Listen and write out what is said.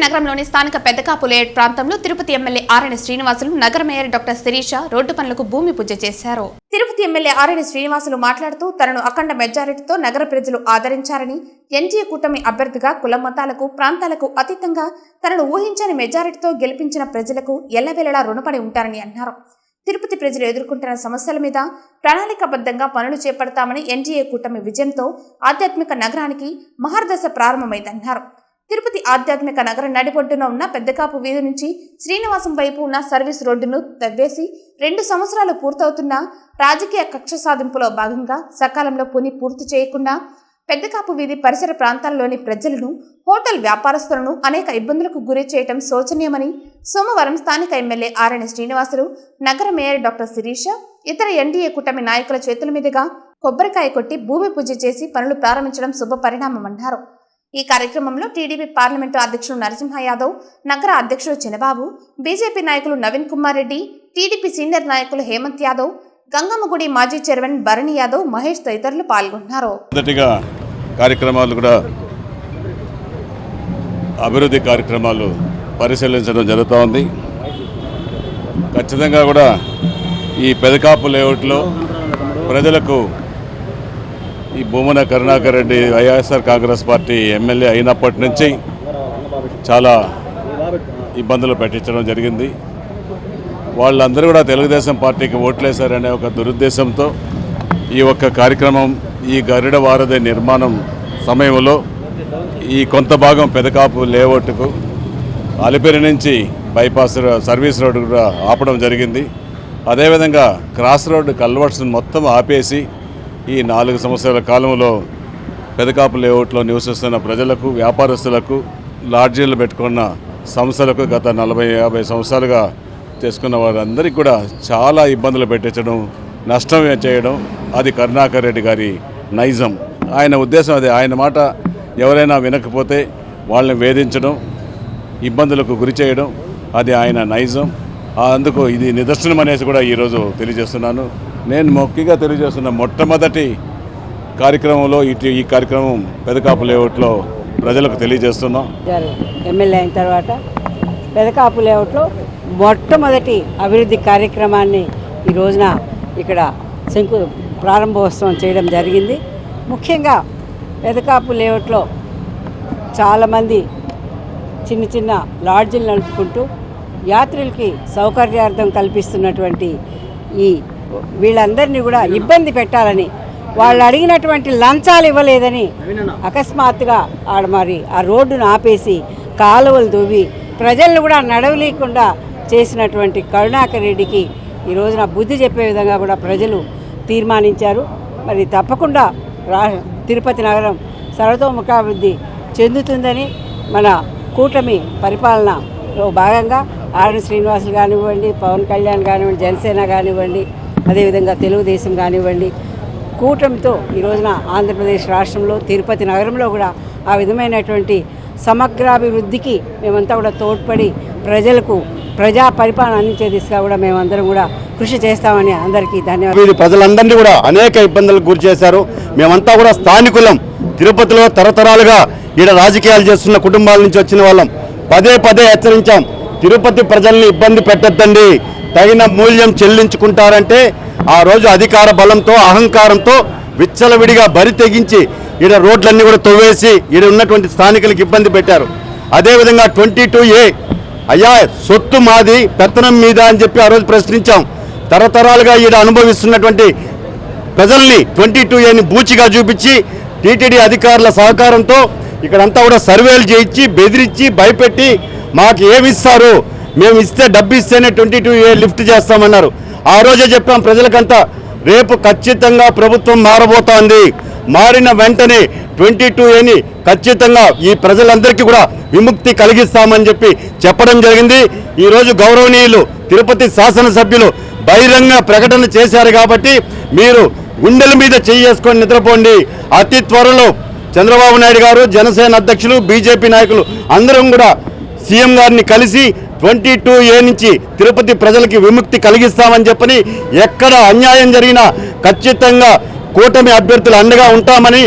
నగరంలోని స్థానిక పెద్దకాపు లేఅవుట్ ప్రాంతంలో తిరుపతి ఎమ్మెల్యే ఆర్ఎన్ శ్రీనివాసులు నగర మేయర్ డాక్టర్ శిరీష రోడ్డు పనులకు భూమి పూజ చేశారు. తిరుపతి ఎమ్మెల్యే ఆర్ఎన్ శ్రీనివాసులు మాట్లాడుతూ తనను అఖండ మెజారిటీతో నగర ప్రజలు ఆదరించారని, ఎన్డీఏ కూటమి అభ్యర్థిగా కుల మతాలకు ప్రాంతాలకు అతీతంగా తనను ఊహించని మెజారిటీతో గెలిపించిన ప్రజలకు ఎల్లవేళలా రుణపడి ఉంటారని అన్నారు. తిరుపతి ప్రజలు ఎదుర్కొంటున్న సమస్యల మీద ప్రణాళికాబద్ధంగా పనులు చేపడతామని, ఎన్డీఏ కూటమి విజయంతో ఆధ్యాత్మిక నగరానికి మహర్దశ ప్రారంభమైందన్నారు. తిరుపతి ఆధ్యాత్మిక నగరం నడిబొడ్డున ఉన్న పెద్దకాపు వీధి నుంచి శ్రీనివాసం వైపు ఉన్న సర్వీస్ రోడ్డును తవ్వేసి 2 సంవత్సరాలు పూర్తవుతున్న రాజకీయ కక్ష సాధింపులో భాగంగా సకాలంలో పని పూర్తి చేయకుండా పెద్దకాపు వీధి పరిసర ప్రాంతాల్లోని ప్రజలను, హోటల్ వ్యాపారస్తులను అనేక ఇబ్బందులకు గురి చేయడం శోచనీయమని సోమవారం స్థానిక ఎమ్మెల్యే ఆర్ఎన్ శ్రీనివాసులు, నగర మేయర్ డాక్టర్ శిరీష, ఇతర ఎన్డీఏ కూటమి నాయకుల చేతుల మీదుగా కొబ్బరికాయ కొట్టి భూమి పూజ చేసి పనులు ప్రారంభించడం శుభ పరిణామమన్నారు. ఈ కార్యక్రమంలో టీడీపీ పార్లమెంటు అధ్యక్షుడు నరసింహ యాదవ్, నగర అధ్యక్షుడు చినబాబు, బీజేపీ నాయకులు నవీన్ కుమార్ రెడ్డి, టీడీపీ సీనియర్ నాయకులు హేమంత్ యాదవ్, గంగమ్మగుడి మాజీ చైర్మన్ భరణి యాదవ్, మహేష్ తదితరులు పాల్గొన్నారు. కార్యక్రమాలు కూడా అభివృద్ధి కార్యక్రమాలు పరిశీలించడం జరుగుతోంది. ఖచ్చితంగా కూడా ఈ పెదకాపు లేఅవుట్లో ప్రజలకు ఈ భూమన కరుణాకర్ రెడ్డి వైఎస్ఆర్ కాంగ్రెస్ పార్టీ ఎమ్మెల్యే అయినప్పటి నుంచి చాలా ఇబ్బందులు పెట్టించడం జరిగింది. వాళ్ళందరూ కూడా తెలుగుదేశం పార్టీకి ఓట్లేశారనే ఒక దురుద్దేశంతో ఈ ఒక్క కార్యక్రమం, ఈ గరుడ వారధి నిర్మాణం సమయంలో ఈ కొంత భాగం పెదకాపు లేఅవుట్కు అలిపిరి నుంచి బైపాస్ సర్వీస్ రోడ్డు కూడా ఆపడం జరిగింది. అదేవిధంగా క్రాస్ రోడ్డు కల్వర్ట్స్ మొత్తం ఆపేసి ఈ 4 సంవత్సరాల కాలంలో పెదకాపు లేఅవుట్లో నివసిస్తున్న ప్రజలకు, వ్యాపారస్తులకు, లాడ్జీలు పెట్టుకున్న సంస్థలకు గత 40-50 సంవత్సరాలుగా చేసుకున్న వారందరికీ కూడా చాలా ఇబ్బందులు పెట్టించడం, నష్టం చేయడం అది కరుణాకర్ రెడ్డి గారి నైజం. ఆయన ఉద్దేశం అది. ఆయన మాట ఎవరైనా వినకపోతే వాళ్ళని వేధించడం, ఇబ్బందులకు గురి చేయడం అది ఆయన నైజం. అందుకు ఇది నిదర్శనం అనేసి కూడా ఈరోజు తెలియజేస్తున్నాను. నేను ముఖ్యంగా తెలియజేస్తున్న మొట్టమొదటి కార్యక్రమంలో ఈ కార్యక్రమం పెదకాపు లేఅవుట్లో ప్రజలకు తెలియజేస్తున్నాం. ఎమ్మెల్యే అయిన తర్వాత పెదకాపు లేఅవుట్లో మొట్టమొదటి అభివృద్ధి కార్యక్రమాన్ని ఈ రోజున ఇక్కడ ప్రారంభోత్సవం చేయడం జరిగింది. ముఖ్యంగా పెదకాపు లేఅవుట్లో చాలామంది చిన్న చిన్న లాడ్జీలు నడుపుకుంటూ యాత్రికులకి సౌకర్యార్థం కల్పిస్తున్నటువంటి ఈ వీళ్ళందరినీ కూడా ఇబ్బంది పెట్టాలని, వాళ్ళు అడిగినటువంటి లంచాలు ఇవ్వలేదని అకస్మాత్తుగా మరి ఆ రోడ్డును ఆపేసి కాలువలు దువ్వి ప్రజలను కూడా నడవలేకుండా చేసినటువంటి కరుణాకర్ రెడ్డికి ఈ రోజున బుద్ధి చెప్పే విధంగా కూడా ప్రజలు తీర్మానించారు. మరి తప్పకుండా తిరుపతి నగరం సర్వతోముఖాభివృద్ధి చెందుతుందని మన కూటమి పరిపాలనలో భాగంగా ఆర్ఎన్ శ్రీనివాసులు కానివ్వండి, పవన్ కళ్యాణ్ కానివ్వండి, జనసేన కానివ్వండి, అదేవిధంగా తెలుగుదేశం కానివ్వండి, కూటమితో ఈ రోజున ఆంధ్రప్రదేశ్ రాష్ట్రంలో తిరుపతి నగరంలో కూడా ఆ విధమైనటువంటి సమగ్రాభివృద్ధికి మేమంతా కూడా తోడ్పడి ప్రజలకు ప్రజా పరిపాలన అందించే దిశగా కూడా మేమందరం కూడా కృషి చేస్తామని అందరికీ ధన్యవాదాలు. ప్రజలందరినీ కూడా అనేక ఇబ్బందులకు గురి చేశారు. మేమంతా కూడా స్థానికులం. తిరుపతిలో తరతరాలుగా ఈడ రాజకీయాలు చేస్తున్న కుటుంబాల నుంచి వచ్చిన వాళ్ళం. పదే హెచ్చరించాం, తిరుపతి ప్రజల్ని ఇబ్బంది పెట్టద్దండి, తగిన మూల్యం చెల్లించుకుంటారంటే ఆ రోజు అధికార బలంతో, అహంకారంతో విచ్చలవిడిగా బరి తెగించి ఈడ రోడ్లన్నీ కూడా తవ్వేసి ఈడ ఉన్నటువంటి స్థానికులకు ఇబ్బంది పెట్టారు. అదేవిధంగా 22A అయ్యా సొత్తు మాది, పెత్తనం మీద అని చెప్పి ఆ రోజు ప్రశ్నించాం. తరతరాలుగా ఈడ అనుభవిస్తున్నటువంటి ప్రజల్ని 22Aని బూచిగా చూపించి టీటీడీ అధికారుల సహకారంతో ఇక్కడంతా కూడా సర్వేలు చేయించి బెదిరించి భయపెట్టి మాకు ఏమిస్తారు, మేము ఇస్తే డబ్బు ఇస్తేనే 22A లిఫ్ట్ చేస్తామన్నారు. ఆ రోజే చెప్పాం ప్రజలకంతా, రేపు ఖచ్చితంగా ప్రభుత్వం మారబోతోంది, మారిన వెంటనే 22Aని ఖచ్చితంగా ఈ ప్రజలందరికీ కూడా విముక్తి కలిగిస్తామని చెప్పి చెప్పడం జరిగింది. ఈరోజు గౌరవనీయులు తిరుపతి శాసనసభ్యులు బహిరంగ ప్రకటన చేశారు కాబట్టి మీరు గుండెల మీద చేసుకొని నిద్రపోండి. అతి త్వరలో చంద్రబాబు నాయుడు గారు, జనసేన అధ్యక్షులు, బీజేపీ నాయకులు అందరం కూడా సీఎం గారిని కలిసి 22A నుంచి తిరుపతి ప్రజలకి విముక్తి కలిగిస్తామని చెప్పని, ఎక్కడ అన్యాయం జరిగినా ఖచ్చితంగా కూటమి అభ్యర్థులు అండగా ఉంటామని